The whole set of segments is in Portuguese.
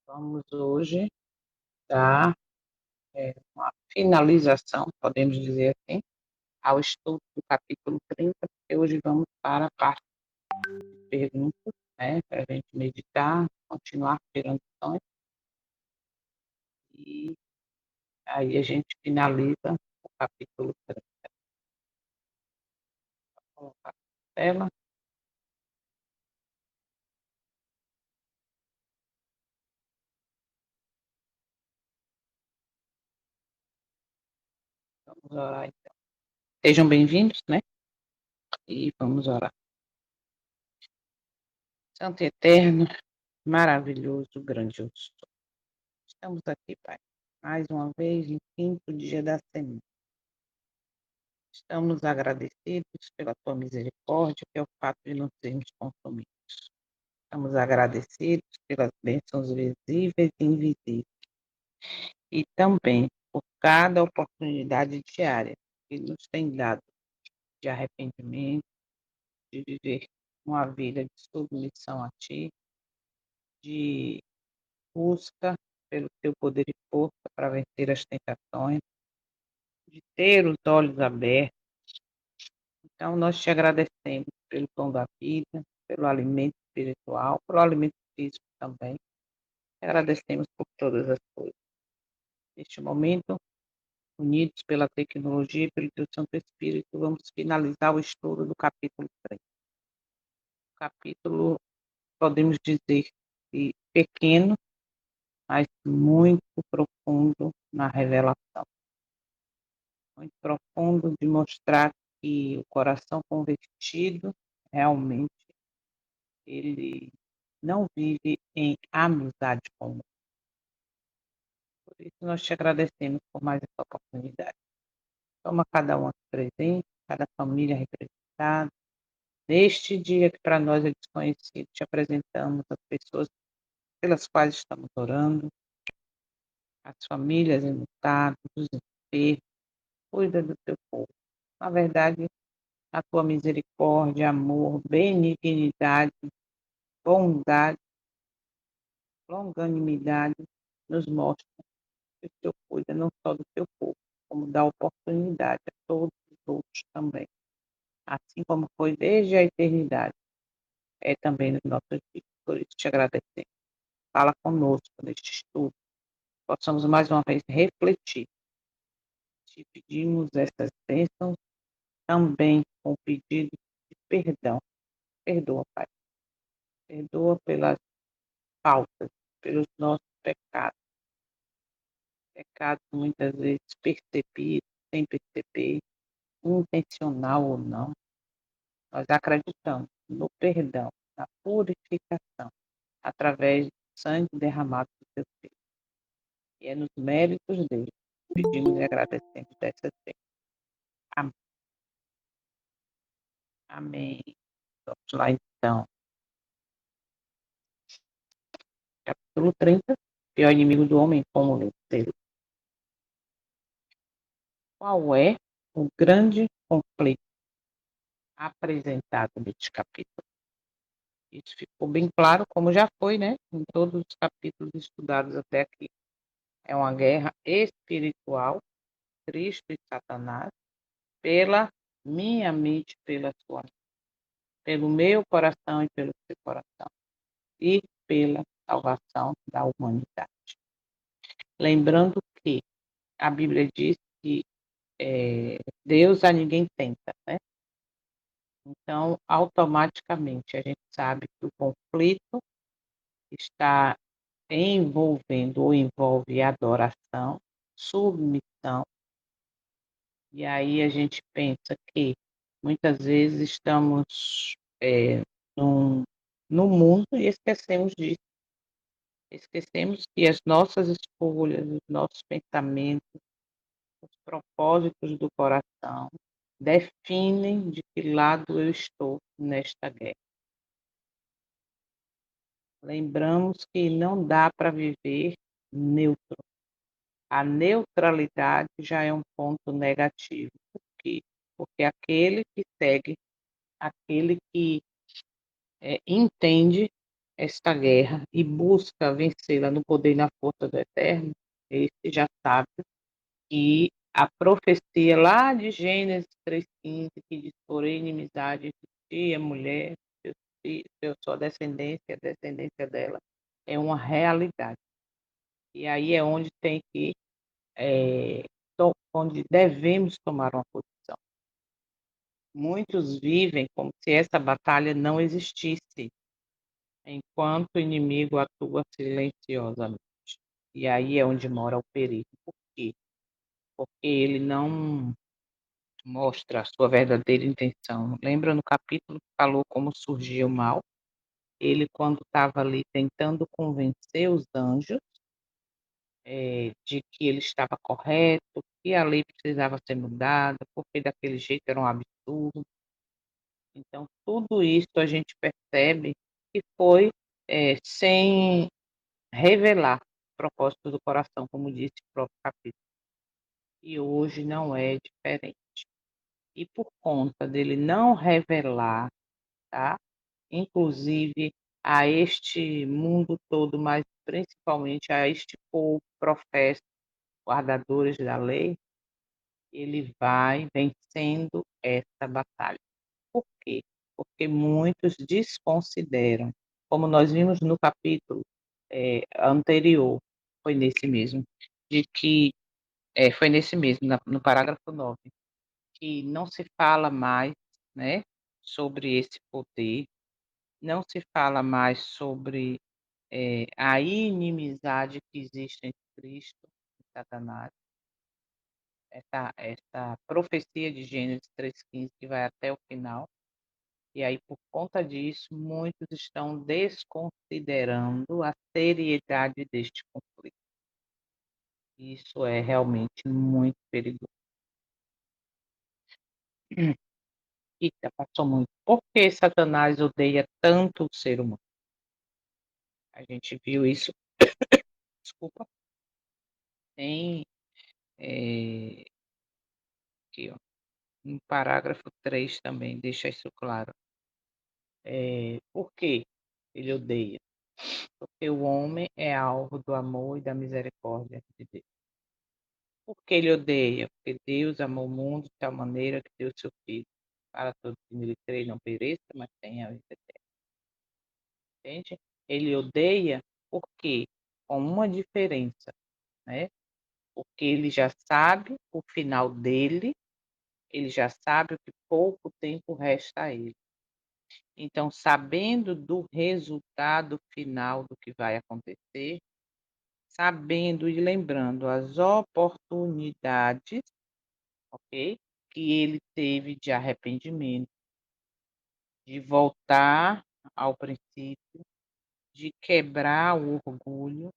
Vamos hoje dar uma finalização, podemos dizer assim, ao estudo do capítulo 30, porque hoje vamos para a parte de perguntas, né, para a gente meditar, continuar tirando lições, e aí a gente finaliza o capítulo 30. Vou colocar na tela, vamos orar então. Sejam bem-vindos, né? E vamos orar. Santo e eterno, maravilhoso, grandioso. Estamos aqui, Pai, mais uma vez, no quinto dia da semana. Estamos agradecidos pela tua misericórdia, pelo fato de não sermos consumidos. Estamos agradecidos pelas bênçãos visíveis e invisíveis. E também por cada oportunidade diária que nos tem dado de arrependimento, de viver uma vida de submissão a Ti, de busca pelo Teu poder e força para vencer as tentações, de ter os olhos abertos. Então, nós te agradecemos pelo pão da vida, pelo alimento espiritual, pelo alimento físico também. Agradecemos por todas as coisas. Neste momento, unidos pela tecnologia e pelo teu Santo Espírito, vamos finalizar o estudo do capítulo 3. O capítulo, podemos dizer que pequeno, mas muito profundo na revelação. Muito profundo de mostrar que o coração convertido realmente ele não vive em amizade com o mundo. Por isso nós te agradecemos por mais essa oportunidade. Toma cada um aqui presente, cada família representada. Neste dia que para nós é desconhecido, te apresentamos as pessoas pelas quais estamos orando, as famílias enlutadas, os enfermos, cuida do teu povo. Na verdade, a tua misericórdia, amor, benignidade, bondade, longanimidade nos mostra que o Senhor cuida não só do teu povo, como dá oportunidade a todos os outros também. Assim como foi desde a eternidade, é também nos nossos dias. Por isso te agradecemos. Fala conosco neste estudo. Possamos mais uma vez refletir. Te pedimos essas bênçãos também com o pedido de perdão. Perdoa, Pai. Perdoa pelas faltas, pelos nossos pecados. Pecados muitas vezes percebidos, sem perceber, intencional ou não. Nós acreditamos no perdão, na purificação, através do sangue derramado do teu Filho. E é nos méritos dele. Pedimos e agradecemos dessa vez. Amém. Amém. Vamos lá então. Capítulo 30. Pior inimigo do homem, como vencê-lo. Qual é o grande conflito apresentado neste capítulo? Isso ficou bem claro, como já foi, né? Em todos os capítulos estudados até aqui. É uma guerra espiritual, Cristo e Satanás, pela minha mente, pela sua mente, pelo meu coração e pelo seu coração, e pela salvação da humanidade. Lembrando que a Bíblia diz que Deus a ninguém tenta, né? Então, automaticamente, a gente sabe que o conflito está envolvendo ou envolve adoração, submissão, e aí a gente pensa que muitas vezes estamos num, no mundo e esquecemos disso. Esquecemos que as nossas escolhas, os nossos pensamentos, os propósitos do coração definem de que lado eu estou nesta guerra. Lembramos que não dá para viver neutro. A neutralidade já é um ponto negativo. Por quê? Porque aquele que segue, aquele que entende, esta guerra e busca vencê-la no poder e na força do Eterno, esse já sabe que a profecia lá de Gênesis 3,15, que diz: porém, inimizade entre ti e a mulher, eu sou a descendência dela, é uma realidade. E aí é onde tem que, onde devemos tomar uma posição. Muitos vivem como se essa batalha não existisse, enquanto o inimigo atua silenciosamente. E aí é onde mora o perigo. Por quê? Porque ele não mostra a sua verdadeira intenção. Lembra no capítulo que falou como surgiu o mal? Ele, quando estava ali tentando convencer os anjos de que ele estava correto, que a lei precisava ser mudada, porque daquele jeito era um absurdo. Então, tudo isso a gente percebe que foi sem revelar o propósito do coração, como disse o próprio capítulo. E hoje não é diferente. E por conta dele não revelar, tá? Inclusive a este mundo todo, mas principalmente a este povo professo, guardadores da lei, ele vai vencendo essa batalha. Por quê? Porque muitos desconsideram, como nós vimos no capítulo anterior, foi nesse mesmo, de que foi nesse mesmo, no parágrafo 9, que não se fala mais, né, sobre esse poder, não se fala mais sobre a inimizade que existe entre Cristo e Satanás. Essa profecia de Gênesis 3,15 que vai até o final. E aí, por conta disso, muitos estão desconsiderando a seriedade deste conflito. Isso é realmente muito perigoso. Eita, passou muito. Por que Satanás odeia tanto o ser humano? A gente viu isso, desculpa, em aqui, ó, no parágrafo 3 também, deixa isso claro. Por que ele odeia? Porque o homem é alvo do amor e da misericórdia de Deus. Por que ele odeia? Porque Deus amou o mundo de tal maneira que deu seu Filho, para todos que nele creem não pereça, mas tenha a vida eterna. Entende? Ele odeia porque, com uma diferença, né? Porque ele já sabe o final dele, ele já sabe o que pouco tempo resta a ele. Então, sabendo do resultado final do que vai acontecer, sabendo e lembrando as oportunidades, ok? Que ele teve de arrependimento, de voltar ao princípio, de quebrar o orgulho,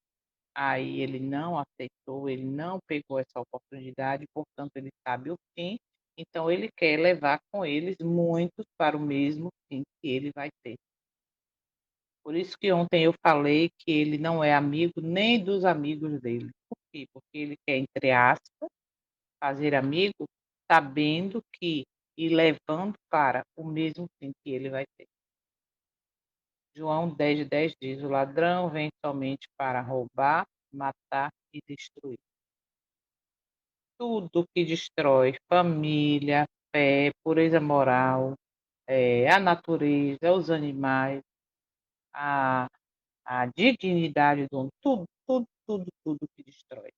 aí ele não aceitou, ele não pegou essa oportunidade, portanto ele sabe o fim, então ele quer levar com eles muitos para o mesmo fim que ele vai ter. Por isso que ontem eu falei que ele não é amigo nem dos amigos dele. Por quê? Porque ele quer, entre aspas, fazer amigo sabendo que e levando para o mesmo fim que ele vai ter. João 10:10 diz: o ladrão vem somente para roubar, matar e destruir. Tudo que destrói família, fé, pureza moral, a natureza, os animais, a, a dignidade do homem, tudo que destrói,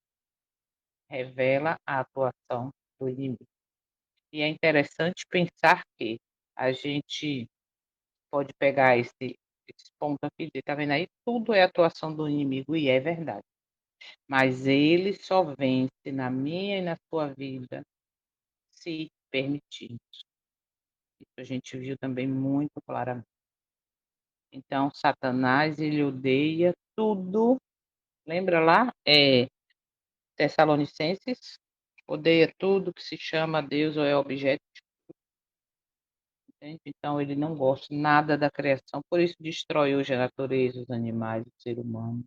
revela a atuação do inimigo. E é interessante pensar que a gente pode pegar esse ponto aqui e dizer, tá vendo aí? Tudo é atuação do inimigo e é verdade. Mas ele só vence na minha e na sua vida se permitirmos. Isso a gente viu também muito claramente. Então, Satanás, ele odeia tudo. Lembra lá? Tessalonicenses? Odeia tudo que se chama Deus ou é objeto. Entende? Então, ele não gosta nada da criação. Por isso, destrói hoje a natureza, os animais, o ser humano.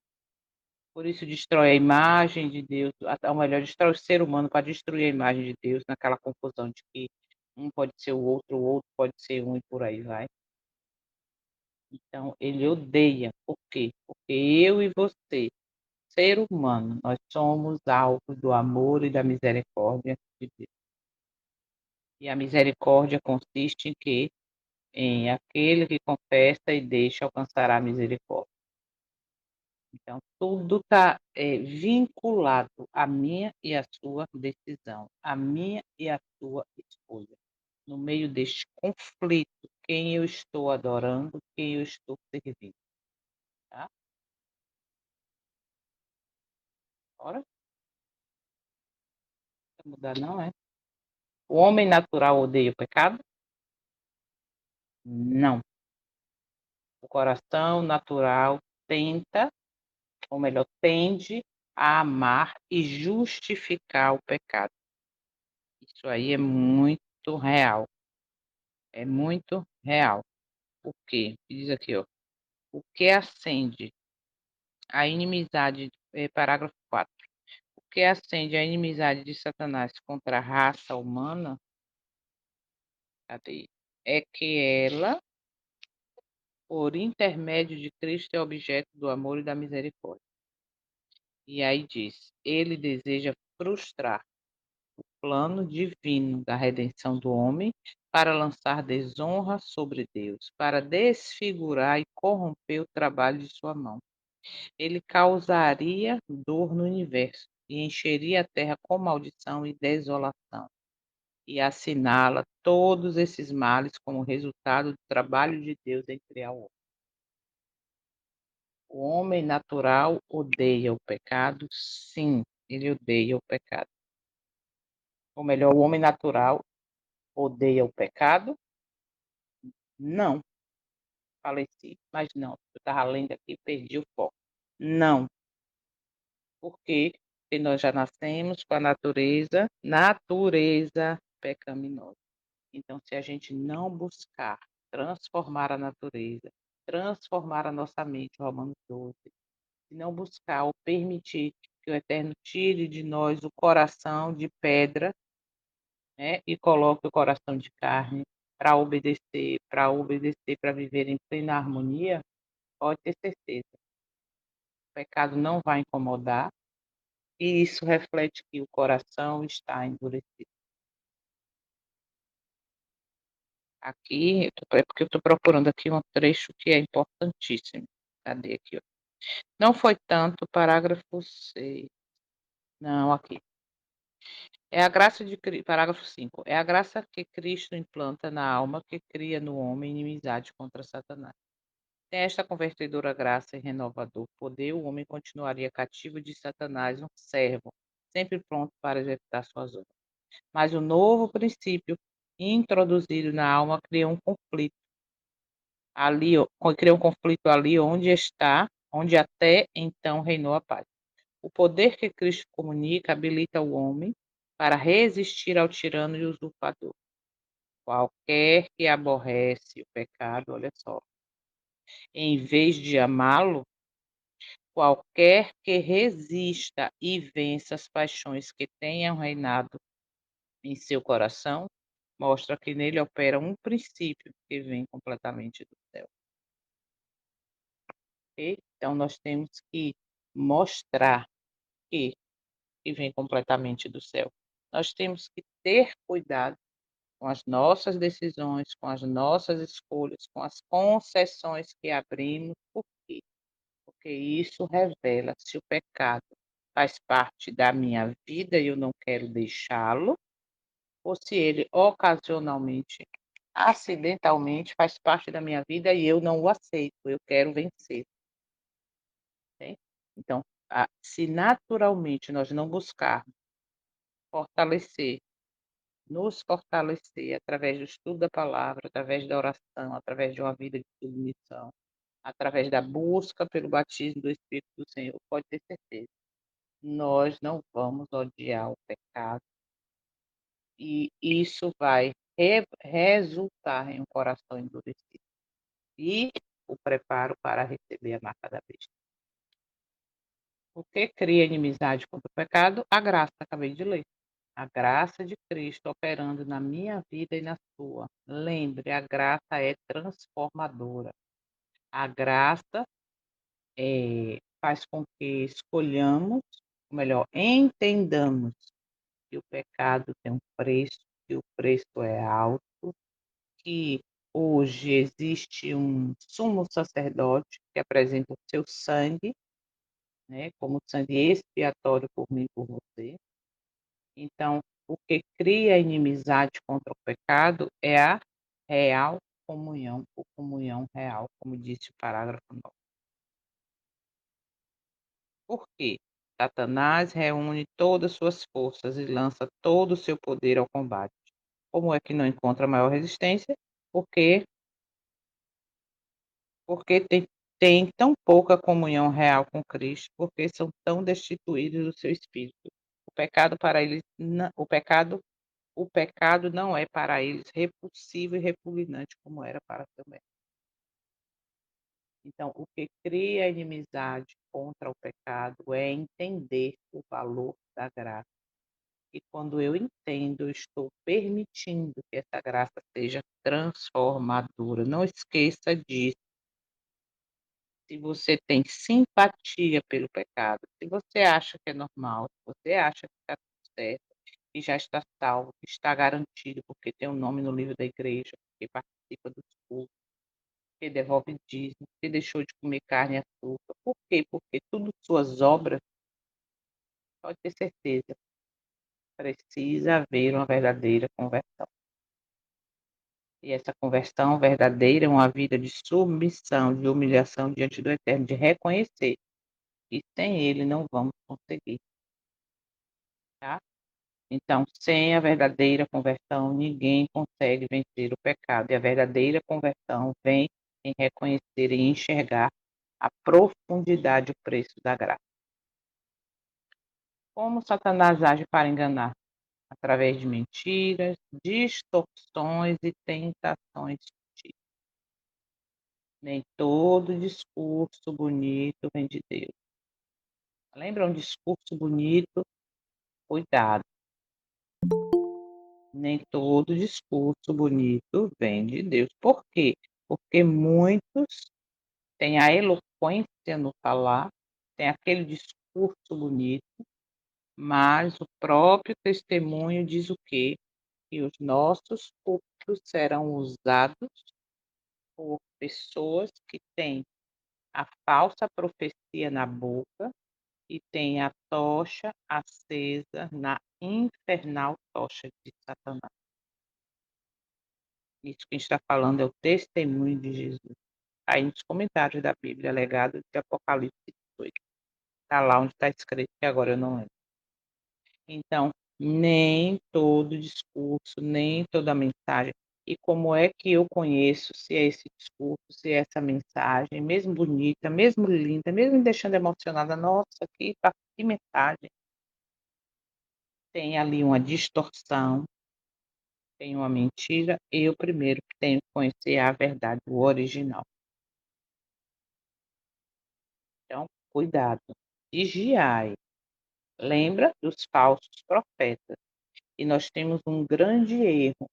Por isso destrói a imagem de Deus, ou melhor, destrói o ser humano para destruir a imagem de Deus, naquela confusão de que um pode ser o outro pode ser um e por aí vai. Então, ele odeia. Por quê? Porque eu e você, ser humano, nós somos alvos do amor e da misericórdia de Deus. E a misericórdia consiste em quê? Em aquele que confessa e deixa alcançará a misericórdia. Então, tudo está vinculado à minha e à sua decisão, à minha e à sua escolha. No meio deste conflito, quem eu estou adorando, quem eu estou servindo. Tá? Ora, não mudar não é? O homem natural odeia o pecado? Não. O coração natural tenta, ou melhor, tende a amar e justificar o pecado. Isso aí é muito real. É muito real. O que? Diz aqui, ó. O que acende a inimizade, parágrafo 4. O que acende a inimizade de Satanás contra a raça humana, cadê? É que ela, por intermédio de Cristo, é objeto do amor e da misericórdia. E aí diz: ele deseja frustrar o plano divino da redenção do homem para lançar desonra sobre Deus, para desfigurar e corromper o trabalho de sua mão. Ele causaria dor no universo e encheria a terra com maldição e desolação, e assinala todos esses males como resultado do trabalho de Deus em criar o homem. O homem natural odeia o pecado? Sim, ele odeia o pecado. Ou melhor, o homem natural odeia o pecado? Não. Faleci, mas não. Eu estava lendo aqui e perdi o foco. Não. Por quê? Porque nós já nascemos com a natureza pecaminosa. Então, se a gente não buscar transformar a natureza, transformar a nossa mente, Romanos 12, se não buscar ou permitir que o Eterno tire de nós o coração de pedra, né, e coloque o coração de carne para obedecer, para viver em plena harmonia, pode ter certeza, o pecado não vai incomodar, e isso reflete que o coração está endurecido. Aqui, é porque eu estou procurando aqui um trecho que é importantíssimo. Cadê aqui? Ó? Não foi tanto, parágrafo 6. Não, aqui. É a graça de parágrafo 5. É a graça que Cristo implanta na alma que cria no homem inimizade contra Satanás. Sem esta convertedora graça e renovador poder, o homem continuaria cativo de Satanás, um servo, sempre pronto para executar suas obras. Mas o novo princípio introduzido na alma cria um conflito ali, cria um conflito ali onde até então reinou a paz. O poder que Cristo comunica habilita o homem para resistir ao tirano e usurpador. Qualquer que aborrece o pecado, olha só, em vez de amá-lo, qualquer que resista e vença as paixões que tenham reinado em seu coração, mostra que nele opera um princípio que vem completamente do céu. Okay? Então, nós temos que mostrar que vem completamente do céu. Nós temos que ter cuidado com as nossas decisões, com as nossas escolhas, com as concessões que abrimos. Por quê? Porque isso revela se o pecado faz parte da minha vida e eu não quero deixá-lo, ou se ele ocasionalmente, acidentalmente, faz parte da minha vida e eu não o aceito, eu quero vencer. Okay? Então, se naturalmente nós não buscarmos fortalecer, nos fortalecer através do estudo da palavra, através da oração, através de uma vida de submissão, através da busca pelo batismo do Espírito do Senhor, pode ter certeza, nós não vamos odiar o pecado e isso vai resultar em um coração endurecido e o preparo para receber a marca da besta. O que cria inimizade contra o pecado? A graça, acabei de ler. A graça de Cristo operando na minha vida e na sua. Lembre, a graça é transformadora. A graça faz com que escolhamos, ou melhor, entendamos que o pecado tem um preço, que o preço é alto, que hoje existe um sumo sacerdote que apresenta o seu sangue, né, como sangue expiatório por mim e por você. Então, o que cria inimizade contra o pecado é a real comunhão, ou comunhão real, como disse o parágrafo 9. Por quê? Satanás reúne todas as suas forças e lança todo o seu poder ao combate. Como é que não encontra maior resistência? Porque tem tão pouca comunhão real com Cristo, porque são tão destituídos do seu espírito. O pecado para eles, o pecado não é para eles repulsivo e repugnante como era para também. Então, o que cria inimizade contra o pecado é entender o valor da graça. E quando eu entendo, eu estou permitindo que essa graça seja transformadora. Não esqueça disso. Se você tem simpatia pelo pecado, se você acha que é normal, se você acha que está tudo certo, que já está salvo, que está garantido, porque tem um nome no livro da igreja, porque participa dos cultos, que devolve dízimo, que deixou de comer carne e açúcar. Por quê? Porque tudo suas obras, pode ter certeza, precisa haver uma verdadeira conversão. E essa conversão verdadeira é uma vida de submissão, de humilhação diante do Eterno, de reconhecer que sem Ele não vamos conseguir. Tá? Então, sem a verdadeira conversão, ninguém consegue vencer o pecado. E a verdadeira conversão vem em reconhecer e enxergar a profundidade e o preço da graça. Como Satanás age para enganar? Através de mentiras, distorções e tentações sutis. Nem todo discurso bonito vem de Deus. Lembra um discurso bonito? Cuidado. Nem todo discurso bonito vem de Deus. Por quê? Porque muitos têm a eloquência no falar, tem aquele discurso bonito, mas o próprio testemunho diz o quê? Que os nossos púlpitos serão usados por pessoas que têm a falsa profecia na boca e têm a tocha acesa na infernal tocha de Satanás. Isso que a gente está falando é o testemunho de Jesus. Aí nos comentários da Bíblia, legado de Apocalipse 18. Está lá onde está escrito, que agora eu não lembro. Então, nem todo discurso, nem toda mensagem. E como é que eu conheço se é esse discurso, se é essa mensagem, mesmo bonita, mesmo linda, mesmo me deixando emocionada, nossa, que mensagem. Tem ali uma distorção, tem uma mentira, eu primeiro tenho que conhecer a verdade, o original. Então, cuidado, vigiai. Lembra dos falsos profetas. E nós temos um grande erro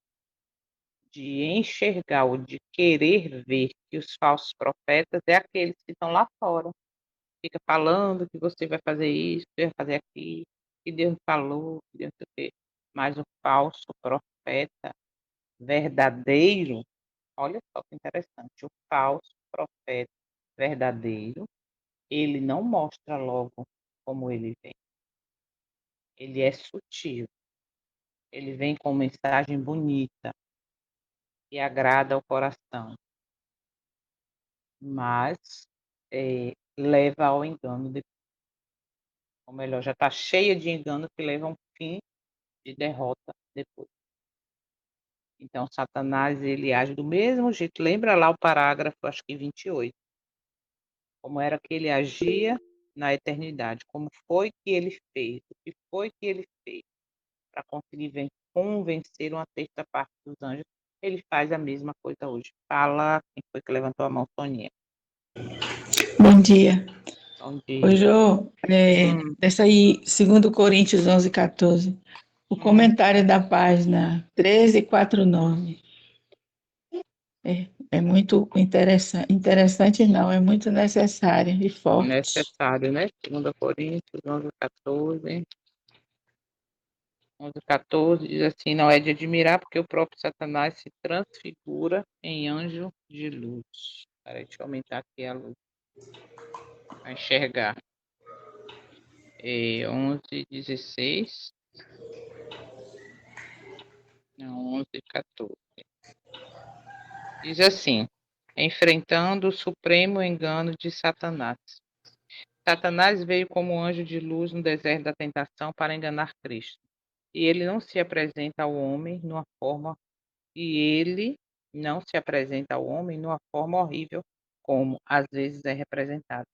de enxergar ou de querer ver que os falsos profetas é aqueles que estão lá fora. Fica falando que você vai fazer isso, que vai fazer aquilo, que Deus falou, que Deus não sei o quê. Mas o falso profeta verdadeiro, olha só que interessante, o falso profeta verdadeiro, ele não mostra logo como ele vem. Ele é sutil. Ele vem com mensagem bonita e agrada ao coração, mas leva ao engano depois. Ou melhor, já está cheia de engano que leva a um fim de derrota depois. Então, Satanás, ele age do mesmo jeito. Lembra lá o parágrafo, acho que 28, como era que ele agia na eternidade, como foi que ele fez, o que foi que ele fez para conseguir convencer uma terça parte dos anjos. Ele faz a mesma coisa hoje. Fala quem foi que levantou a mão, Soninha. Bom dia. Bom dia. Hoje dessa aí, 2 Coríntios 11:14, o comentário da página 1349. É muito interessante, interessante não, é muito necessária e forte. Necessário, né? 2 Coríntios 11:14. 11:14 diz assim: não é de admirar, porque o próprio Satanás se transfigura em anjo de luz. Peraí, deixa eu aumentar aqui a luz para enxergar. 11:16. Não, 11:14. Diz assim: enfrentando o supremo engano de Satanás. Satanás veio como anjo de luz no deserto da tentação para enganar Cristo. E ele não se apresenta ao homem numa forma e ele não se apresenta ao homem numa forma horrível, como às vezes é representado,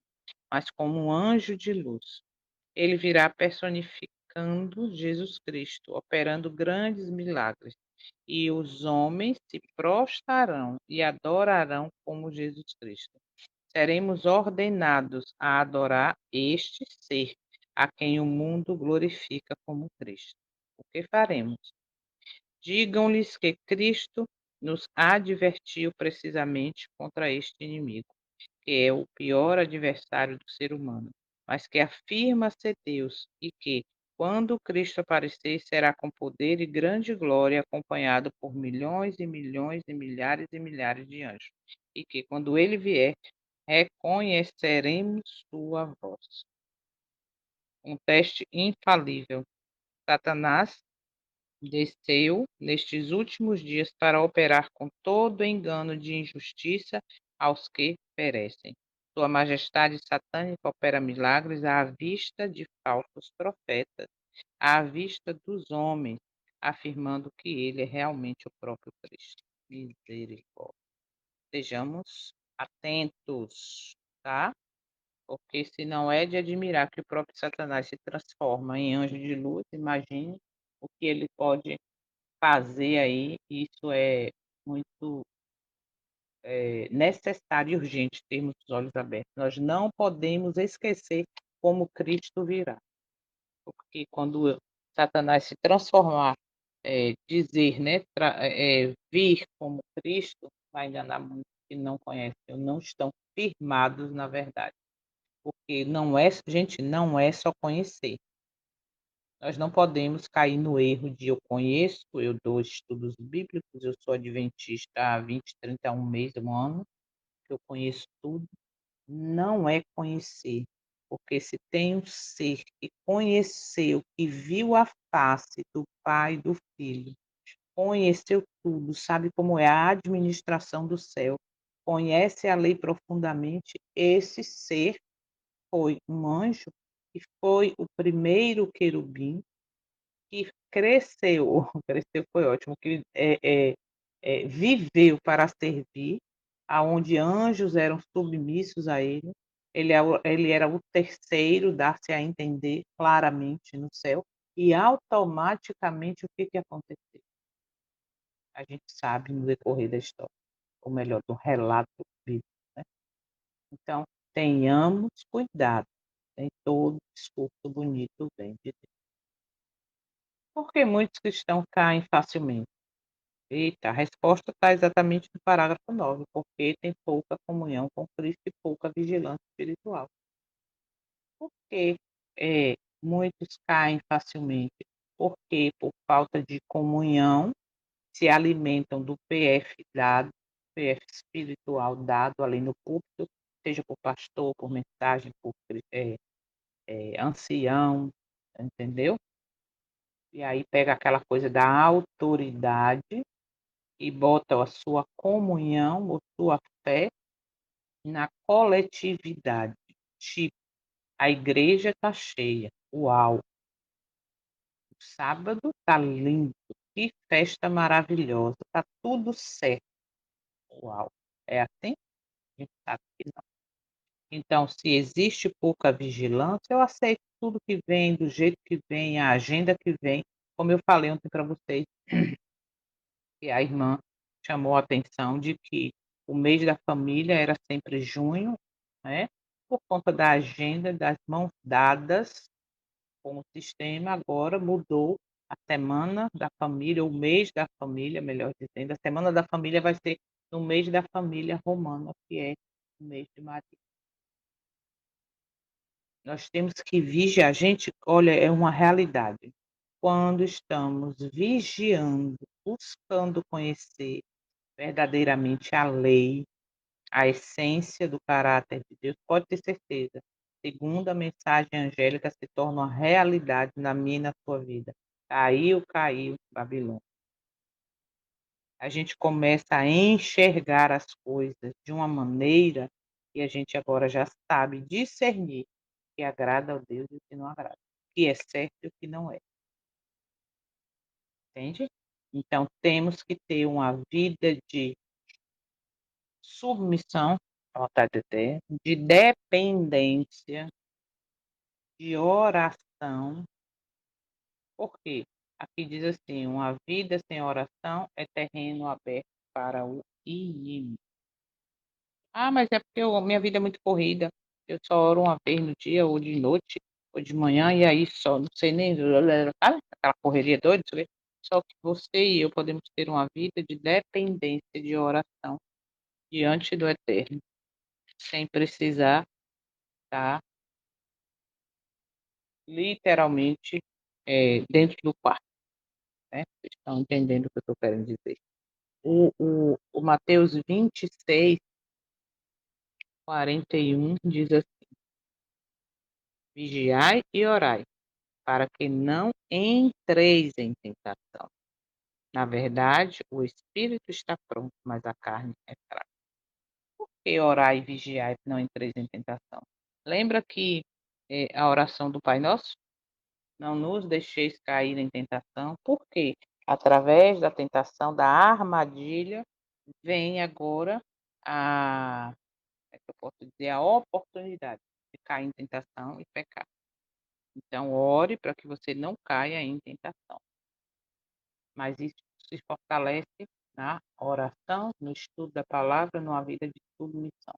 mas como um anjo de luz. Ele virá personificando Jesus Cristo, operando grandes milagres, e os homens se prostrarão e adorarão como Jesus Cristo. Seremos ordenados a adorar este ser, a quem o mundo glorifica como Cristo. O que faremos? Digam-lhes que Cristo nos advertiu precisamente contra este inimigo, que é o pior adversário do ser humano, mas que afirma ser Deus e que, quando Cristo aparecer, será com poder e grande glória, acompanhado por milhões e milhões e milhares de anjos, e que, quando ele vier, reconheceremos sua voz. Um teste infalível. Satanás desceu nestes últimos dias para operar com todo engano de injustiça aos que perecem. Sua majestade satânica opera milagres à vista de falsos profetas, à vista dos homens, afirmando que ele é realmente o próprio Cristo. Misericórdia. Sejamos atentos, tá? Porque se não é de admirar que o próprio Satanás se transforma em anjo de luz, imagine o que ele pode fazer aí. Isso é muito necessário e urgente termos os olhos abertos. Nós não podemos esquecer como Cristo virá. Porque quando Satanás se transformar, dizer, né, vir como Cristo, vai enganar muitos que não conhecem ou não estão firmados na verdade. Porque não é, gente, não é só conhecer. Nós não podemos cair no erro de eu conheço, eu dou estudos bíblicos, eu sou adventista há 20, 31 meses, um ano, que eu conheço tudo. Não é conhecer, porque se tem um ser que conheceu, que viu a face do Pai e do Filho, conheceu tudo, sabe como é a administração do céu, conhece a lei profundamente, esse ser foi um anjo e foi o primeiro querubim que cresceu, cresceu foi ótimo, que viveu para servir, aonde anjos eram submissos a ele. Ele era o terceiro, dar-se a entender claramente no céu, e automaticamente o que aconteceu? A gente sabe no decorrer da história, ou melhor, do relato bíblico, né? Então, tenhamos cuidado, nem todo discurso bonito vem de Deus. Porque muitos cristãos caem facilmente. Eita, a resposta está exatamente no parágrafo 9, porque tem pouca comunhão com Cristo e pouca vigilância espiritual. Por que muitos caem facilmente? Porque, por falta de comunhão, se alimentam do PF dado, PF espiritual dado ali no púlpito, seja por pastor, por mensagem, por ancião, entendeu? E aí pega aquela coisa da autoridade e bota a sua comunhão ou sua fé na coletividade. Tipo, a igreja está cheia. Uau! O sábado tá lindo. Que festa maravilhosa. Tá tudo certo. Uau! É assim? A gente sabe que não. Então, se existe pouca vigilância, eu aceito tudo que vem, do jeito que vem, a agenda que vem. Como eu falei ontem para vocês, que a irmã chamou a atenção de que o mês da família era sempre junho, né? Por conta da agenda das mãos dadas com o sistema, agora mudou a semana da família, o mês da família, melhor dizendo, a semana da família vai ser no mês da família romana, que é o mês de Maria. Nós temos que vigiar. Gente, olha, é uma realidade. Quando estamos vigiando, buscando conhecer verdadeiramente a lei, a essência do caráter de Deus, pode ter certeza, segundo a mensagem angélica, se torna uma realidade na minha e na sua vida. Caiu, caiu, Babilônia. A gente começa a enxergar as coisas de uma maneira que a gente agora já sabe discernir o que agrada ao Deus e o que não agrada, o que é certo e o que não é, entende? Então, temos que ter uma vida de submissão à vontade de Deus, de dependência, de oração. Por quê? Aqui diz assim: uma vida sem oração é terreno aberto para o inimigo. Ah, mas é porque minha vida é muito corrida. Eu só oro uma vez no dia, ou de noite, ou de manhã, e aí só, não sei nem, sabe? Aquela correria doida, não sei o quê. Só que você e eu podemos ter uma vida de dependência de oração diante do Eterno, sem precisar estar literalmente dentro do quarto, né? Vocês estão entendendo o que eu estou querendo dizer. O Mateus 26:41 diz assim: vigiai e orai, para que não entreis em tentação. Na verdade, o espírito está pronto, mas a carne é fraca. Por que orar e vigiar e não entreis em tentação? Lembra que a oração do Pai Nosso? Não nos deixeis cair em tentação, porque através da tentação, da armadilha, vem agora eu posso dizer, a oportunidade de cair em tentação e pecar. Então, ore para que você não caia em tentação. Mas isso se fortalece na oração, no estudo da palavra, numa vida de submissão.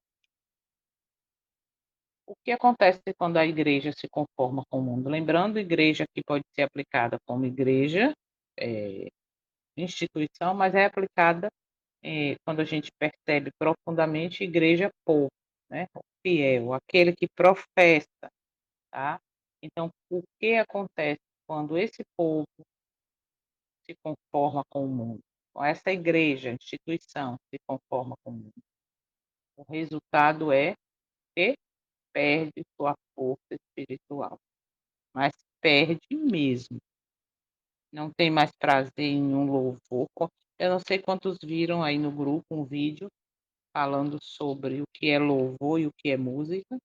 O que acontece quando a igreja se conforma com o mundo? Lembrando, igreja que pode ser aplicada como igreja, instituição, mas é aplicada quando a gente percebe profundamente igreja povo, né? O fiel, aquele que professa, tá? Então, o que acontece quando esse povo se conforma com o mundo? Com essa igreja, instituição, se conforma com o mundo. O resultado é que perde sua força espiritual, mas perde mesmo. Não tem mais prazer em um louvor. Eu não sei quantos viram aí no grupo um vídeo falando sobre o que é louvor e o que é música.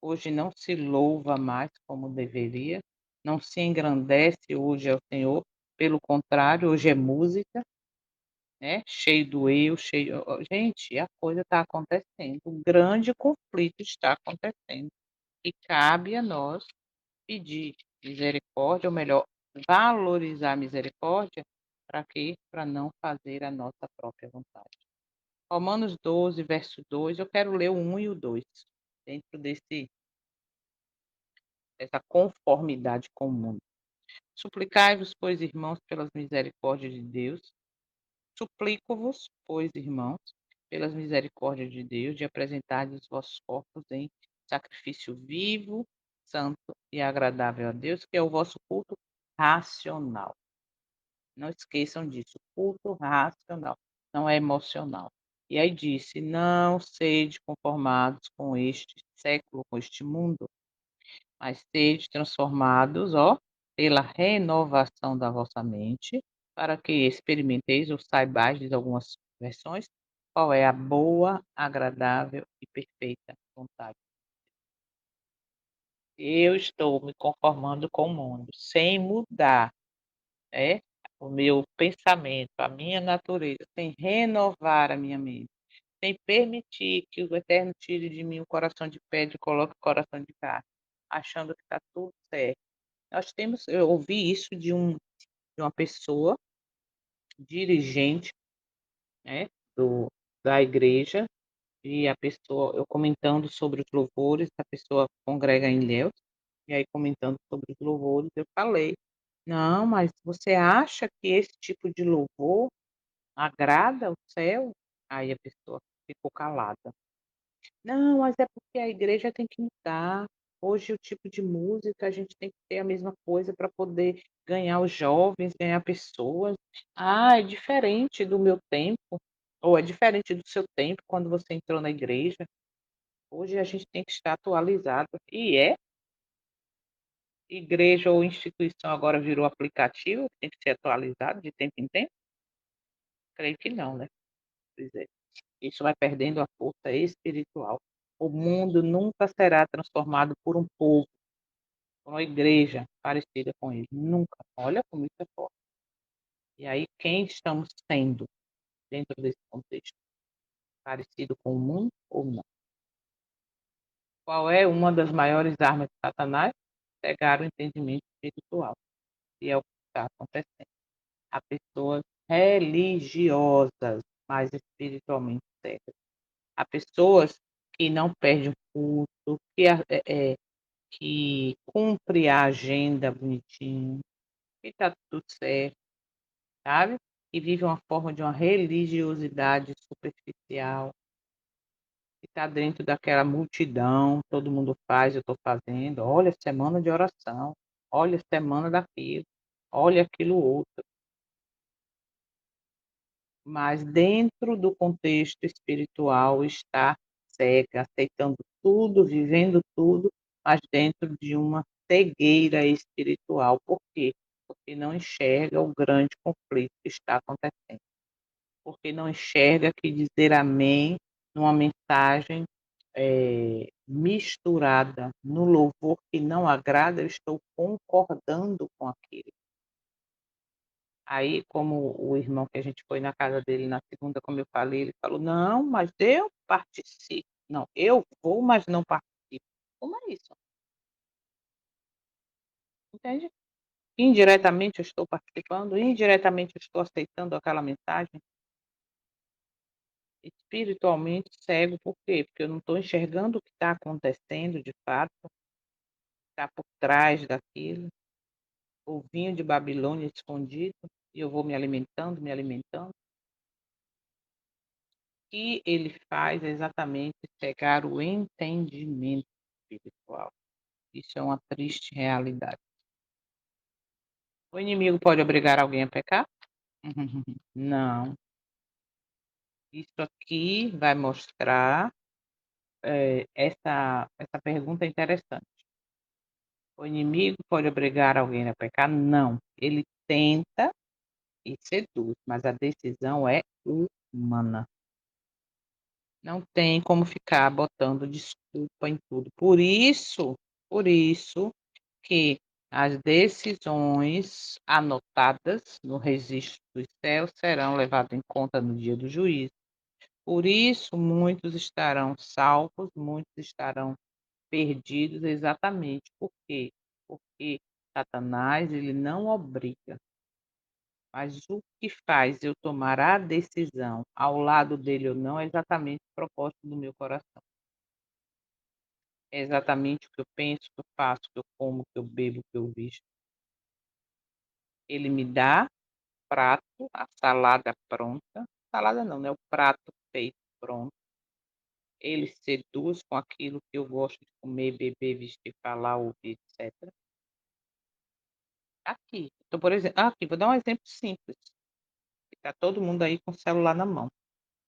Hoje não se louva mais como deveria, não se engrandece hoje ao Senhor, pelo contrário, hoje é música, né? Cheio do eu, cheio. Gente, a coisa está acontecendo, um grande conflito está acontecendo. E cabe a nós pedir misericórdia, ou melhor, valorizar a misericórdia, para quê? Para não fazer a nossa própria vontade. Romanos 12, verso 2, eu quero ler o 1 e o 2, dentro dessa conformidade com o mundo. Suplicai-vos, pois, irmãos, pelas misericórdias de Deus. Suplico-vos, pois, irmãos, pelas misericórdias de Deus, de apresentar os vossos corpos em sacrifício vivo, santo e agradável a Deus, que é o vosso culto racional. Não esqueçam disso, culto racional, não é emocional. E aí disse: não sede conformados com este século, com este mundo, mas sede transformados, pela renovação da vossa mente, para que experimenteis ou saibais, diz algumas versões, qual é a boa, agradável e perfeita vontade. Eu estou me conformando com o mundo, sem mudar, o meu pensamento, a minha natureza, sem renovar a minha mente, sem permitir que o Eterno tire de mim o coração de pedra e coloque o coração de carne, achando que está tudo certo. Eu ouvi isso de uma pessoa dirigente, né, da igreja, e a pessoa, eu comentando sobre os louvores, a pessoa congrega em Ilhéus, e aí comentando sobre os louvores, eu falei: não, mas você acha que esse tipo de louvor agrada ao céu? Aí a pessoa ficou calada. Não, mas é porque a igreja tem que mudar. Hoje o tipo de música a gente tem que ter a mesma coisa para poder ganhar os jovens, ganhar pessoas. Ah, é diferente do meu tempo, ou é diferente do seu tempo quando você entrou na igreja. Hoje a gente tem que estar atualizado. E é, igreja ou instituição agora virou aplicativo, tem que ser atualizado de tempo em tempo? Creio que não, né? Pois é. Isso vai perdendo a força espiritual. O mundo nunca será transformado por um povo, por uma igreja parecida com ele. Nunca. Olha como isso é forte. E aí, quem estamos sendo dentro desse contexto? Parecido com o mundo ou não? Qual é uma das maiores armas de Satanás? Pegar o entendimento espiritual. E é o que está acontecendo. Há pessoas religiosas, mas espiritualmente cegas. Há pessoas que não perdem o culto, que cumpre a agenda bonitinho, que está tudo certo, sabe? E vive uma forma de uma religiosidade superficial, que está dentro daquela multidão, todo mundo faz, eu estou fazendo, olha, semana de oração, olha, semana daquilo, olha aquilo outro. Mas dentro do contexto espiritual está cega, aceitando tudo, vivendo tudo, mas dentro de uma cegueira espiritual. Por quê? Porque não enxerga o grande conflito que está acontecendo. Porque não enxerga que dizer amém numa mensagem misturada no louvor que não agrada, eu estou concordando com aquilo. Aí, como o irmão que a gente foi na casa dele na segunda, como eu falei, ele falou: "Não, mas eu participo". Não, eu vou, mas não participo. Como é isso? Entende? Indiretamente eu estou participando, indiretamente eu estou aceitando aquela mensagem. Espiritualmente cego, por quê? Porque eu não estou enxergando o que está acontecendo de fato, está por trás daquilo. O vinho de Babilônia escondido, e eu vou me alimentando, me alimentando. Que ele faz é exatamente cegar o entendimento espiritual. Isso é uma triste realidade. O inimigo pode obrigar alguém a pecar? Não. Isso aqui vai mostrar, essa pergunta é interessante. O inimigo pode obrigar alguém a pecar? Não. Ele tenta e seduz, mas a decisão é humana. Não tem como ficar botando desculpa em tudo. Por isso que as decisões anotadas no registro dos céus serão levadas em conta no dia do juízo. Por isso, muitos estarão salvos, muitos estarão perdidos, exatamente. Por quê? Porque Satanás, ele não obriga, mas o que faz eu tomar a decisão ao lado dele ou não é exatamente o propósito do meu coração. É exatamente o que eu penso, o que eu faço, o que eu como, o que eu bebo, o que eu visto. Ele me dá prato, a salada pronta, salada não, né, o prato feito pronto. Ele seduz com aquilo que eu gosto de comer, beber, vestir, falar, ouvir, etcétera. Aqui, então, por exemplo, aqui, vou dar um exemplo simples, que tá todo mundo aí com o celular na mão.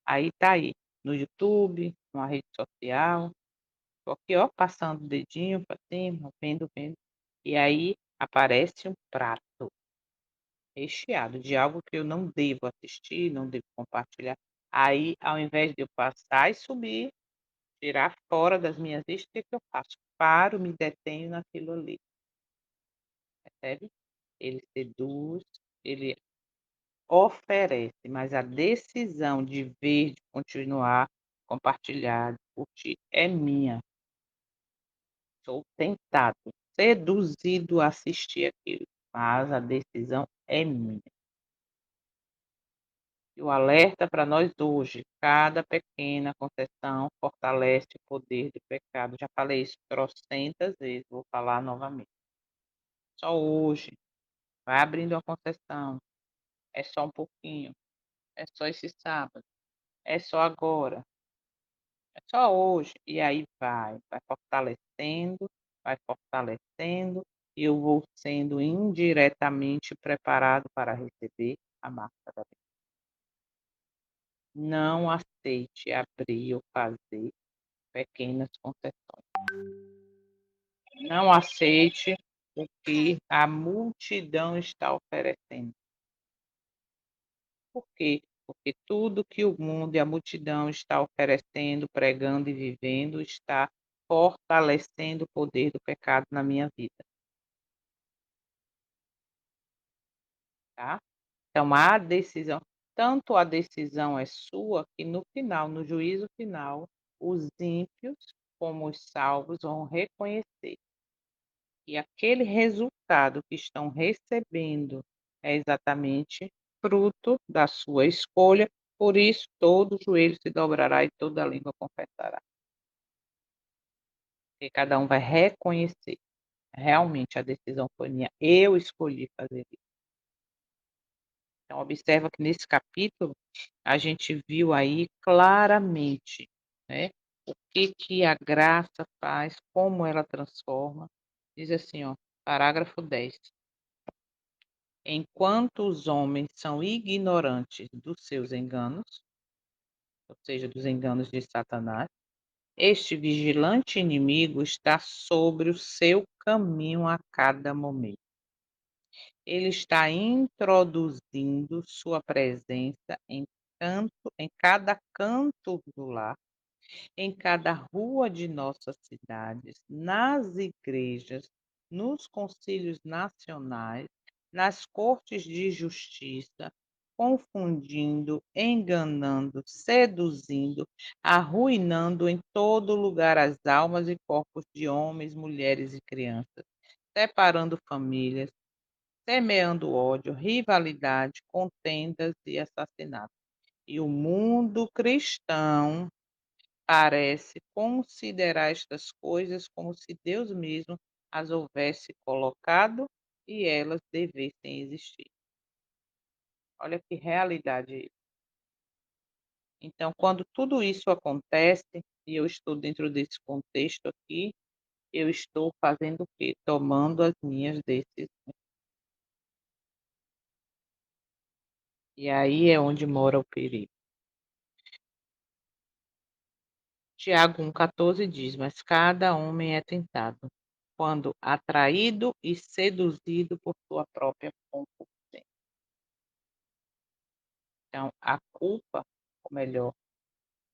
Aí tá aí, no YouTube, numa rede social, tô aqui, ó, passando o dedinho para cima, vendo, vendo, e aí aparece um prato recheado de algo que eu não devo assistir, não devo compartilhar. Aí, ao invés de eu passar e subir, tirar fora das minhas vistas, o que que eu faço? Paro, me detenho naquilo ali, percebe? Ele seduz, ele oferece, mas a decisão de ver, de continuar, compartilhar, de curtir, é minha. Sou tentado, seduzido a assistir aquilo, mas a decisão é minha. E o alerta para nós hoje, cada pequena concessão fortalece o poder do pecado. Já falei isso trocentas vezes, vou falar novamente. Só hoje, vai abrindo a concessão, é só um pouquinho, é só esse sábado. é só agora, é só hoje. E aí vai fortalecendo, e eu vou sendo indiretamente preparado para receber a marca da bênção. Não aceite abrir ou fazer pequenas concessões. Não aceite o que a multidão está oferecendo. Por quê? Porque tudo que o mundo e a multidão está oferecendo, pregando e vivendo está fortalecendo o poder do pecado na minha vida, tá? Então, tanto a decisão é sua, que no final, no juízo final, os ímpios, como os salvos, vão reconhecer que aquele resultado que estão recebendo é exatamente fruto da sua escolha, por isso todo joelho se dobrará e toda língua confessará. E cada um vai reconhecer, realmente a decisão foi minha, eu escolhi fazer isso. Então observa que nesse capítulo a gente viu aí claramente, né, o que a graça faz, como ela transforma. Diz assim, ó, parágrafo 10. Enquanto os homens são ignorantes dos seus enganos, ou seja, dos enganos de Satanás, este vigilante inimigo está sobre o seu caminho a cada momento. Ele está introduzindo sua presença em cada canto do lar, em cada rua de nossas cidades, nas igrejas, nos concílios nacionais, nas cortes de justiça, confundindo, enganando, seduzindo, arruinando em todo lugar as almas e corpos de homens, mulheres e crianças, separando famílias, semeando ódio, rivalidade, contendas e assassinatos. E o mundo cristão parece considerar estas coisas como se Deus mesmo as houvesse colocado e elas devessem existir. Olha que realidade é isso. Então, quando tudo isso acontece, e eu estou dentro desse contexto aqui, eu estou fazendo o quê? Tomando as minhas decisões. E aí é onde mora o perigo. Tiago 1,14 diz: Mas cada homem é tentado, quando atraído e seduzido por sua própria concupiscência. Então, a culpa, ou melhor,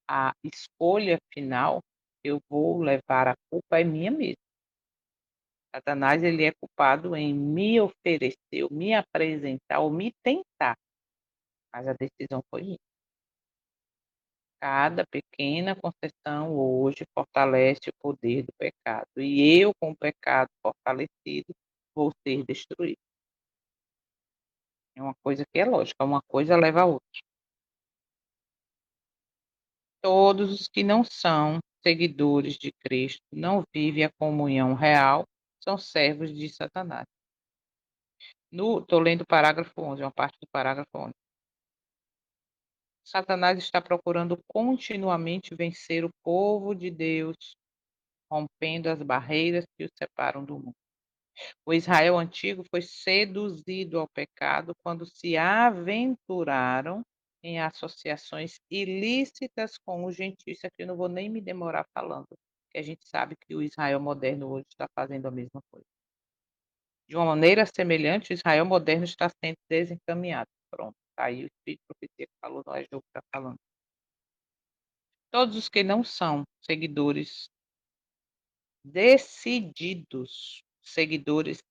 a escolha final, eu vou levar a culpa é minha mesma. Satanás, ele é culpado em me oferecer, ou me apresentar, ou me tentar, mas a decisão foi minha. Cada pequena concessão hoje fortalece o poder do pecado, e eu, com o pecado fortalecido, vou ser destruído. É uma coisa que é lógica, uma coisa leva a outra. Todos os que não são seguidores de Cristo, não vivem a comunhão real, são servos de Satanás. Estou lendo o parágrafo 11, uma parte do parágrafo 11. Satanás está procurando continuamente vencer o povo de Deus, rompendo as barreiras que os separam do mundo. O Israel antigo foi seduzido ao pecado quando se aventuraram em associações ilícitas com os gentios. Isso aqui eu não vou nem me demorar falando, porque a gente sabe que o Israel moderno hoje está fazendo a mesma coisa. De uma maneira semelhante, o Israel moderno está sendo desencaminhado. Pronto, tá aí o Espírito de Profecia que falou, não é jogo que está falando. Todos os que não são seguidores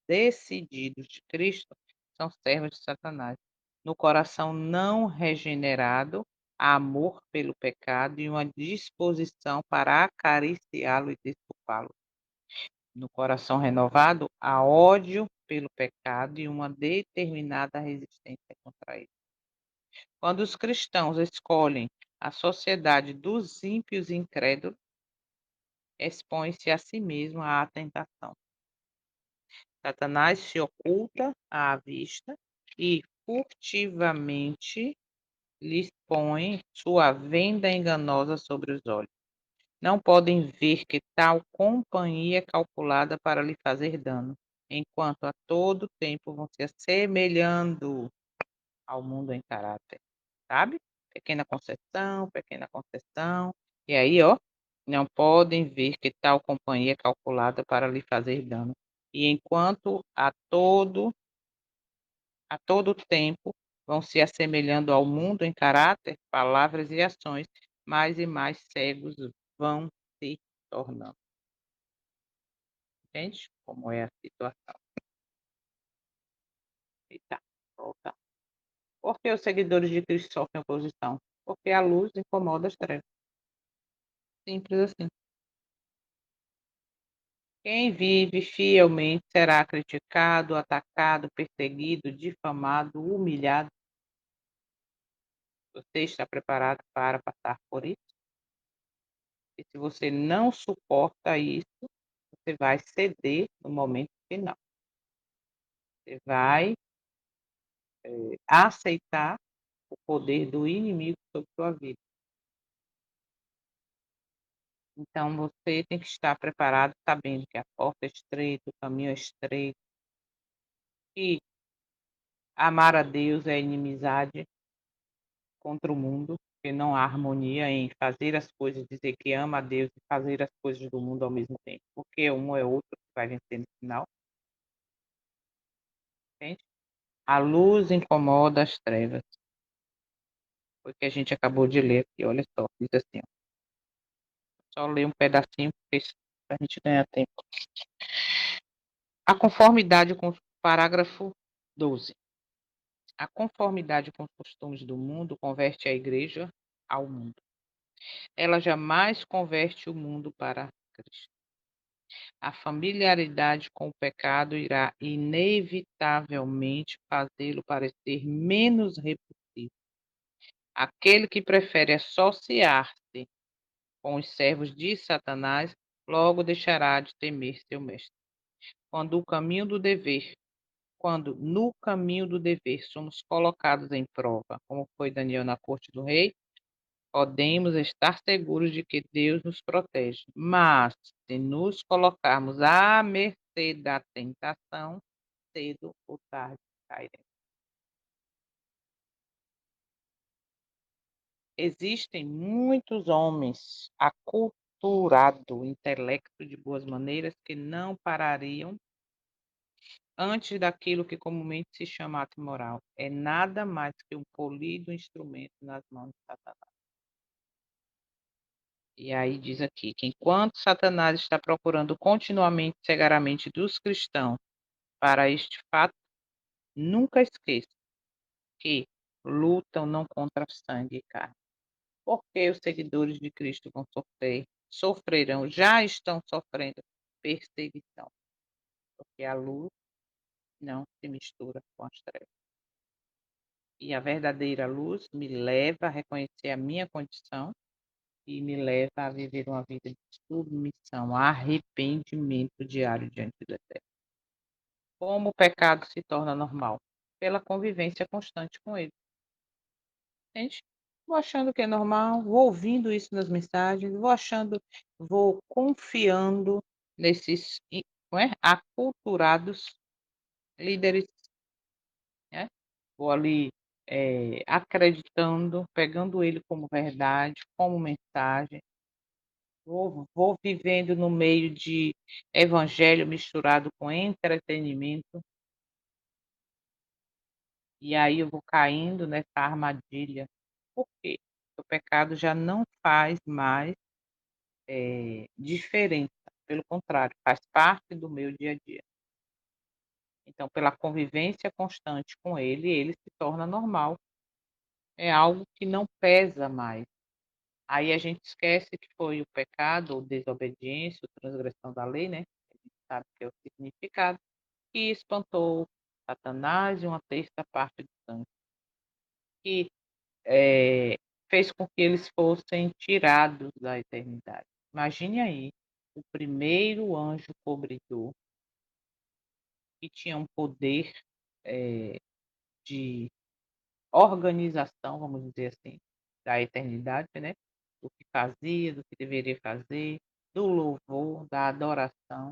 decididos de Cristo, são servos de Satanás. No coração não regenerado, há amor pelo pecado e uma disposição para acariciá-lo e desculpá-lo. No coração renovado, há ódio pelo pecado e uma determinada resistência contra ele. Quando os cristãos escolhem a sociedade dos ímpios e incrédulos, expõe-se a si mesmo à tentação. Satanás se oculta à vista e furtivamente lhes põe sua venda enganosa sobre os olhos. Não podem ver que tal companhia é calculada para lhe fazer dano, enquanto a todo tempo vão se assemelhando ao mundo em caráter, sabe? Pequena concessão. E aí, ó, não podem ver que tal companhia é calculada para lhe fazer dano. E enquanto a todo tempo vão se assemelhando ao mundo em caráter, palavras e ações, mais e mais cegos vão se tornando. Entende como é a situação? Eita, volta. Por que os seguidores de Cristo sofrem oposição? Porque a luz incomoda as trevas. Simples assim. Quem vive fielmente será criticado, atacado, perseguido, difamado, humilhado. Você está preparado para passar por isso? E se você não suporta isso, você vai ceder no momento final. Você vai aceitar o poder do inimigo sobre sua vida. Então você tem que estar preparado, sabendo que a porta é estreita, o caminho é estreito, que amar a Deus é inimizade contra o mundo, que não há harmonia em fazer as coisas, dizer que ama a Deus e fazer as coisas do mundo ao mesmo tempo, porque um é outro que vai vencer no final, entende? A luz incomoda as trevas. Foi o que a gente acabou de ler aqui, olha só, diz assim, ó, só ler um pedacinho para a gente ganhar tempo. A conformidade com o parágrafo 12. A conformidade com os costumes do mundo converte a igreja ao mundo. Ela jamais converte o mundo para Cristo. A familiaridade com o pecado irá inevitavelmente fazê-lo parecer menos repulsivo. Aquele que prefere associar-se com os servos de Satanás, logo deixará de temer seu mestre. Quando no caminho do dever somos colocados em prova, como foi Daniel na corte do rei, podemos estar seguros de que Deus nos protege. Mas, se nos colocarmos à mercê da tentação, cedo ou tarde cairemos. Existem muitos homens aculturados, intelecto de boas maneiras, que não parariam antes daquilo que comumente se chama ato moral. É nada mais que um polido instrumento nas mãos de Satanás. E aí diz aqui que enquanto Satanás está procurando continuamente cegar a mente dos cristãos para este fato, nunca esqueça que lutam não contra sangue e carne. Porque os seguidores de Cristo vão sofrerão, já estão sofrendo perseguição. Porque a luz não se mistura com as trevas. E a verdadeira luz me leva a reconhecer a minha condição e me leva a viver uma vida de submissão, arrependimento diário diante do Eterno. Como o pecado se torna normal? Pela convivência constante com ele. Entende? Vou achando que é normal, vou ouvindo isso nas mensagens, vou confiando nesses aculturados líderes, né? Vou ali acreditando, pegando ele como verdade, como mensagem. Vou vivendo no meio de evangelho misturado com entretenimento. E aí eu vou caindo nessa armadilha. Por quê? O pecado já não faz mais diferença. Pelo contrário, faz parte do meu dia a dia. Então, pela convivência constante com ele se torna normal. É algo que não pesa mais. Aí a gente esquece que foi o pecado, ou desobediência, ou transgressão da lei, né? A gente sabe que é o significado, que espantou Satanás e uma terça parte dos anjos, que fez com que eles fossem tirados da eternidade. Imagine aí, o primeiro anjo cobridor, que tinha um poder de organização, vamos dizer assim, da eternidade, né? Do que fazia, do que deveria fazer, do louvor, da adoração,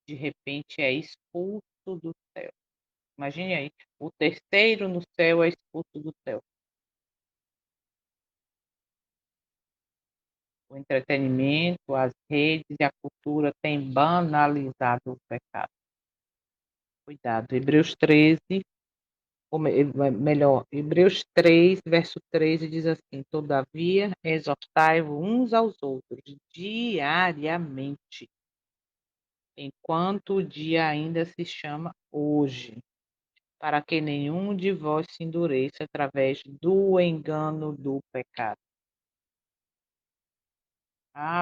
de repente é expulso do céu. Imagine aí, o terceiro no céu é expulso do céu. O entretenimento, as redes e a cultura têm banalizado o pecado. Cuidado. Hebreus 13, ou melhor, Hebreus 3, verso 13 diz assim: Todavia, exortai-vos uns aos outros diariamente, enquanto o dia ainda se chama hoje, para que nenhum de vós se endureça através do engano do pecado.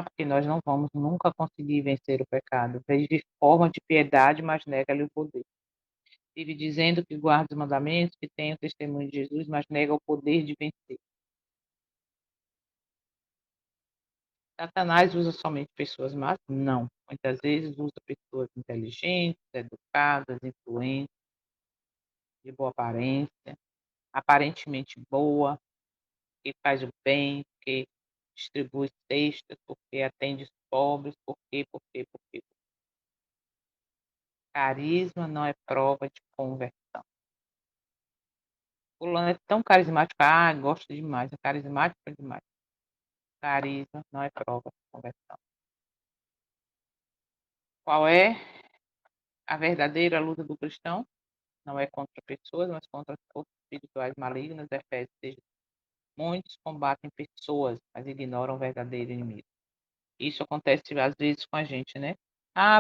Porque nós não vamos nunca conseguir vencer o pecado. Vejo de forma de piedade, mas nega-lhe o poder. Vive dizendo que guarda os mandamentos, que tem o testemunho de Jesus, mas nega o poder de vencer. Satanás usa somente pessoas más? Não. Muitas vezes usa pessoas inteligentes, educadas, influentes, de boa aparência, aparentemente boa, que faz o bem, que distribui cestas, porque atende os pobres, por quê? Carisma não é prova de conversão. Fulano é tão carismático, gosto demais, é carismático demais. Carisma não é prova de conversão. Qual é a verdadeira luta do cristão? Não é contra pessoas, mas contra forças espirituais malignas. Efésios 6. Muitos combatem pessoas, mas ignoram o verdadeiro inimigo. Isso acontece às vezes com a gente, né?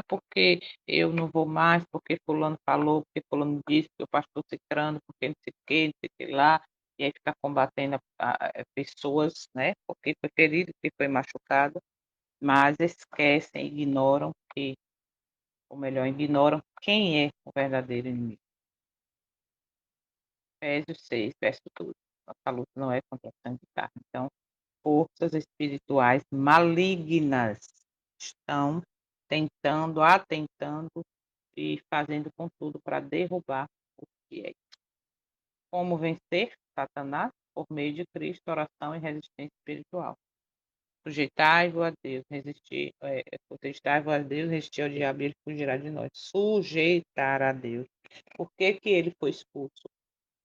Porque eu não vou mais, porque fulano falou, porque fulano disse, que o pastor cicrano, porque não sei o que, não sei o que lá, e aí fica combatendo pessoas, né? Porque foi ferido, porque foi machucado, mas esquecem, ignoram que, ou melhor, ignoram quem é o verdadeiro inimigo. Efésios 6, verso 12. Nossa luta não é contra sangue e carne. Então, forças espirituais malignas estão atentando e fazendo com tudo para derrubar o que é. Como vencer Satanás? Por meio de Cristo, oração e resistência espiritual. Sujeitai-vos a Deus, sujeitai-vos a Deus, resistir ao diabo e ele fugirá de nós. Sujeitar a Deus. Por que ele foi expulso?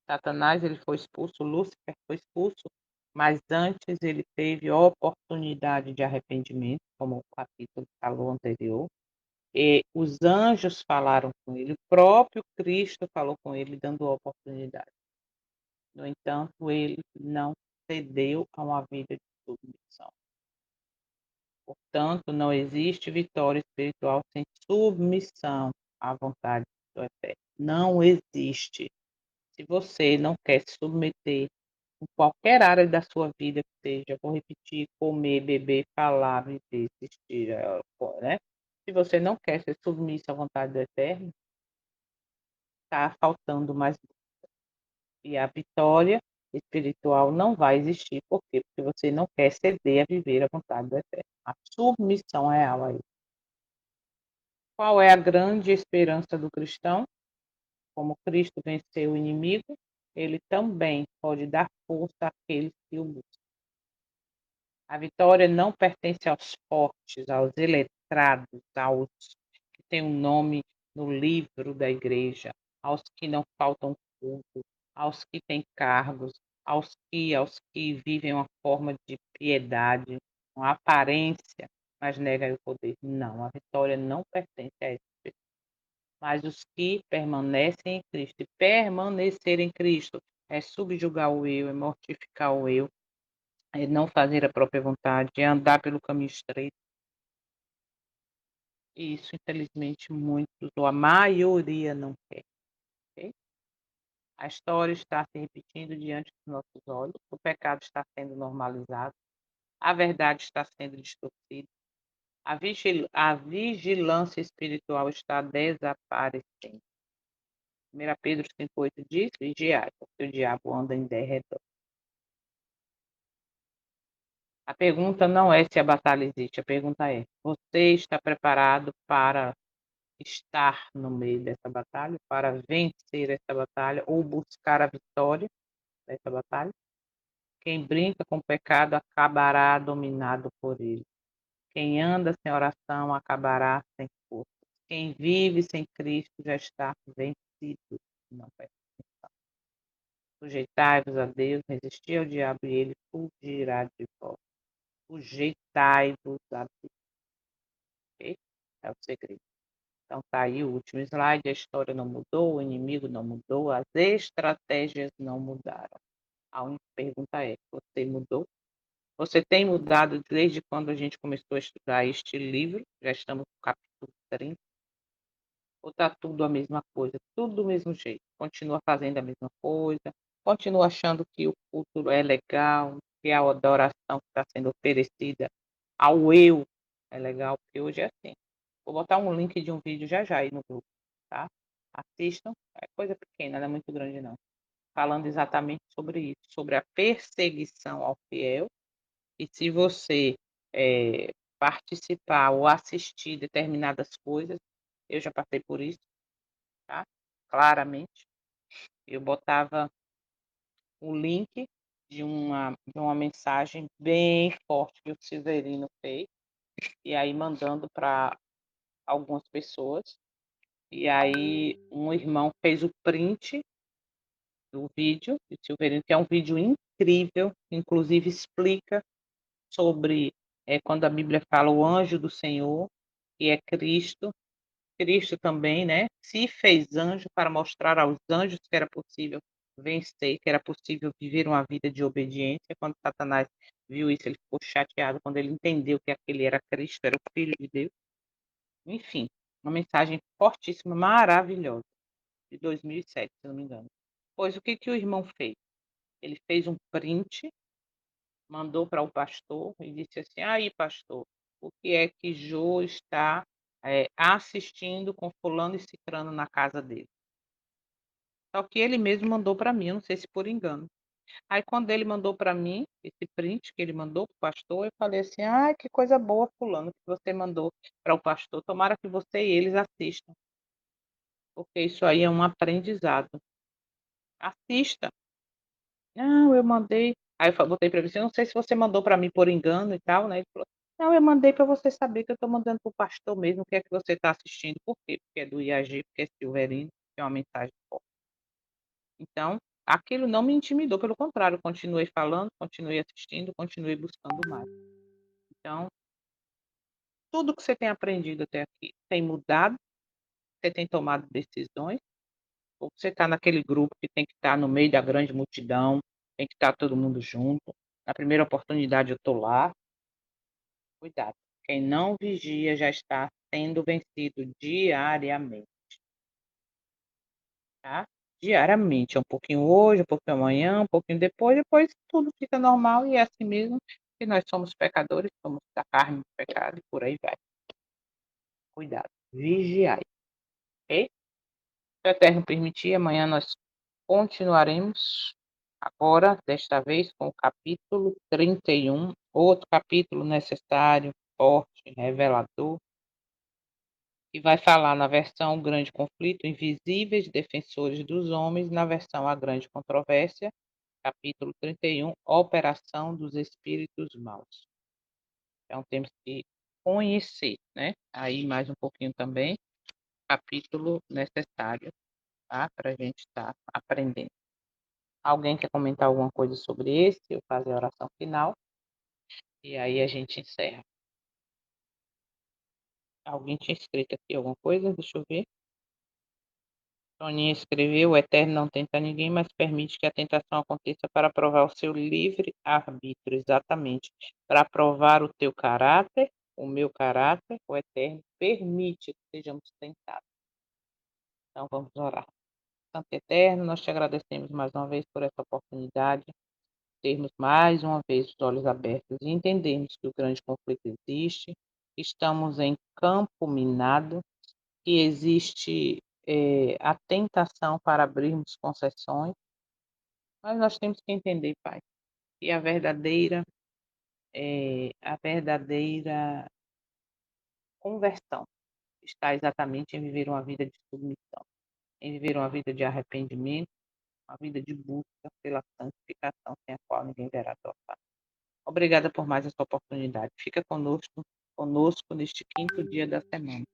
Satanás ele foi expulso, Lúcifer foi expulso, mas antes ele teve oportunidade de arrependimento, como o capítulo falou anterior, e os anjos falaram com ele, o próprio Cristo falou com ele, dando oportunidade. No entanto, ele não cedeu a uma vida de submissão. Portanto, não existe vitória espiritual sem submissão à vontade do Eterno. Não existe. Se você não quer se submeter em qualquer área da sua vida que seja, vou repetir, comer, beber, falar, viver, assistir, né? Se você não quer ser submisso à vontade do Eterno, está faltando mais. E a vitória espiritual não vai existir. Por quê? Porque você não quer ceder a viver a vontade do Eterno. A submissão real a ele. Qual é a grande esperança do cristão? Como Cristo venceu o inimigo, ele também pode dar força àqueles que o buscam. A vitória não pertence aos fortes, aos eletrados, aos que têm um nome no livro da igreja, aos que não faltam culto, aos que têm cargos, aos que vivem uma forma de piedade, uma aparência, mas negam o poder. Não, a vitória não pertence a esses pessoas. Mas os que permanecem em Cristo, e permanecer em Cristo é subjugar o eu, é mortificar o eu, é não fazer a própria vontade, é andar pelo caminho estreito. E isso, infelizmente, muitos, ou a maioria, não quer. Okay? A história está se repetindo diante dos nossos olhos, o pecado está sendo normalizado, a verdade está sendo distorcida, a vigilância espiritual está desaparecendo. 1 Pedro 5,8 diz: vigiai, porque o diabo anda em derredor. A pergunta não é se a batalha existe, a pergunta é: você está preparado para estar no meio dessa batalha, para vencer essa batalha ou buscar a vitória? dessa batalha. Quem brinca com o pecado acabará dominado por ele. Quem anda sem oração acabará sem força. Quem vive sem Cristo já está vencido. Não é. Sujeitai-vos a Deus, resisti ao diabo e ele fugirá de vós. Sujeitai-vos a Deus. Ok? É o segredo. Então tá aí o último slide. A história não mudou, o inimigo não mudou, as estratégias não mudaram. A única pergunta é: você mudou? Você tem mudado desde quando a gente começou a estudar este livro? Já estamos no capítulo 30. Ou está tudo a mesma coisa, tudo do mesmo jeito? Continua fazendo a mesma coisa, continua achando que o culto é legal, que a adoração que está sendo oferecida ao eu é legal, porque hoje é assim. Vou botar um link de um vídeo já já aí no grupo, tá? Assistam, é coisa pequena, não é muito grande não. Falando exatamente sobre isso, sobre a perseguição ao fiel, e se você participar ou assistir determinadas coisas, eu já passei por isso, tá? Claramente. Eu botava o link de uma mensagem bem forte que o Severino fez, e aí mandando para algumas pessoas. E aí um irmão fez o print do vídeo, do Severino, que é um vídeo incrível, inclusive explica sobre quando a Bíblia fala o anjo do Senhor, que é Cristo. Cristo também, né, se fez anjo para mostrar aos anjos que era possível vencer, que era possível viver uma vida de obediência. Quando Satanás viu isso, ele ficou chateado quando ele entendeu que aquele era Cristo, era o Filho de Deus. Enfim, uma mensagem fortíssima, maravilhosa, de 2007, se não me engano. Pois o que o irmão fez? Ele fez um print, mandou para o pastor e disse assim: aí, pastor, o que é que Jô está assistindo com fulano e cicrano na casa dele? Só que ele mesmo mandou para mim, eu não sei se por engano. Aí quando ele mandou para mim, esse print que ele mandou para o pastor, eu falei assim: ai, que coisa boa, fulano, que você mandou para o pastor. Tomara que você e eles assistam, porque isso aí é um aprendizado. Assista. Não, eu mandei. Aí eu botei para ele assim: não sei se você mandou para mim por engano e tal, né? Ele falou: não, eu mandei para você saber que eu estou mandando para o pastor mesmo, o que é que você está assistindo. Por quê? Porque é do IAG, porque é Silverino, que é uma mensagem forte. Então, aquilo não me intimidou, pelo contrário, continuei falando, continuei assistindo, continuei buscando mais. Então, tudo que você tem aprendido até aqui tem mudado, você tem tomado decisões, ou você está naquele grupo que tem que estar no meio da grande multidão, tem que estar todo mundo junto. Na primeira oportunidade eu estou lá. Cuidado. Quem não vigia já está sendo vencido diariamente, tá? Diariamente, um pouquinho hoje, um pouquinho amanhã, um pouquinho depois tudo fica normal e é assim mesmo, que nós somos pecadores, somos da carne do pecado e por aí vai. Cuidado, vigiai, ok? Se o Eterno permitir, amanhã nós continuaremos, agora, desta vez, com o capítulo 31, outro capítulo necessário, forte, revelador, que vai falar na versão Grande Conflito, Invisíveis Defensores dos Homens, na versão A Grande Controvérsia, capítulo 31, Operação dos Espíritos Maus. Então temos que conhecer, né? Aí mais um pouquinho também, capítulo necessário, tá? Para a gente estar aprendendo. Alguém quer comentar alguma coisa sobre esse? Eu fazer a oração final e aí a gente encerra. Alguém tinha escrito aqui alguma coisa? Deixa eu ver. Toninha escreveu: o Eterno não tenta ninguém, mas permite que a tentação aconteça para provar o seu livre arbítrio. Exatamente. Para provar o teu caráter, o meu caráter, o Eterno permite que sejamos tentados. Então vamos orar. Santo Eterno, nós te agradecemos mais uma vez por essa oportunidade, termos mais uma vez os olhos abertos e entendermos que o grande conflito existe, estamos em campo minado, que existe a tentação para abrirmos concessões, mas nós temos que entender, Pai, que a verdadeira conversão está exatamente em viver uma vida de submissão, em viver uma vida de arrependimento, uma vida de busca pela santificação, sem a qual ninguém verá a tua face. Obrigada por mais essa oportunidade. Fica conosco neste quinto dia da semana.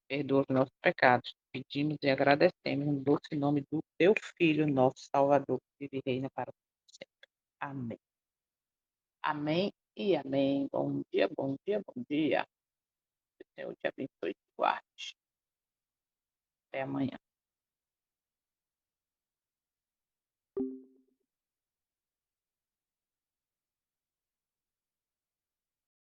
Perdoa os nossos pecados. Pedimos e agradecemos no doce nome do teu Filho, nosso Salvador, que vive e reina para sempre. Amém. Amém e amém. Bom dia, bom dia, bom dia. Que o Senhor te abençoe e te guarde. Até amanhã.